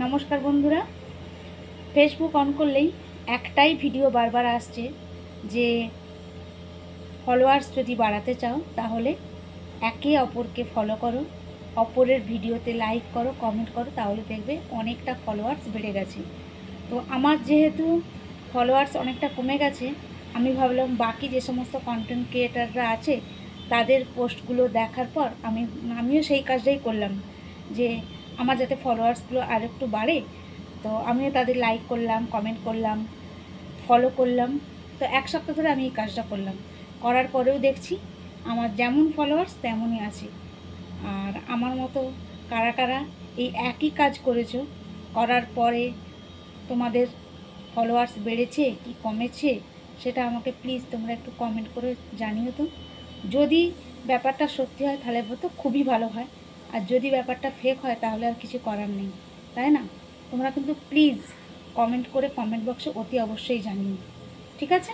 নমস্কার বন্ধুরা, Facebook on করলেই একটাই ভিডিও বারবার আসছে যে ফলোয়ার্স যদি বাড়াতে চাও তাহলে একে অপরকে ফলো করো, অপরের ভিডিওতে লাইক করো, কমেন্ট করো, তাহলে দেখবে অনেকটা ফলোয়ার্স বেড়ে গেছে। তো আমার যেহেতু ফলোয়ার্স অনেকটা কমে গেছে, আমি ভাবলাম বাকি যে সমস্ত কন্টেন্ট ক্রিয়েটাররা আছে তাদের পোস্টগুলো দেখার পর আমিও সেই কাজটাই করলাম যে আমার যাতে ফলোয়ার্সগুলো আর একটু বাড়ে। তো আমিও তাদের লাইক করলাম, কমেন্ট করলাম, ফলো করলাম। তো এক সপ্তাহ ধরে আমি এই কাজটা করলাম। করার পরেও দেখছি আমার যেমন ফলোয়ার্স তেমনই আছে। আর আমার মতো কারা কারা এই একই কাজ করেছো, করার পরে তোমাদের ফলোয়ার্স বেড়েছে কি কমেছে, সেটা আমাকে প্লিজ তোমরা একটু কমেন্ট করে জানিও তো। যদি ব্যাপারটা সত্যি হয় তাহলে তো খুবই ভালো হয়, আর যদি ব্যাপারটা ফেক হয় তাহলে আর কিছু করার নেই, তাই না? তোমরা কিন্তু প্লিজ কমেন্ট করে কমেন্ট বক্সে অতি অবশ্যই জানিও, ঠিক আছে?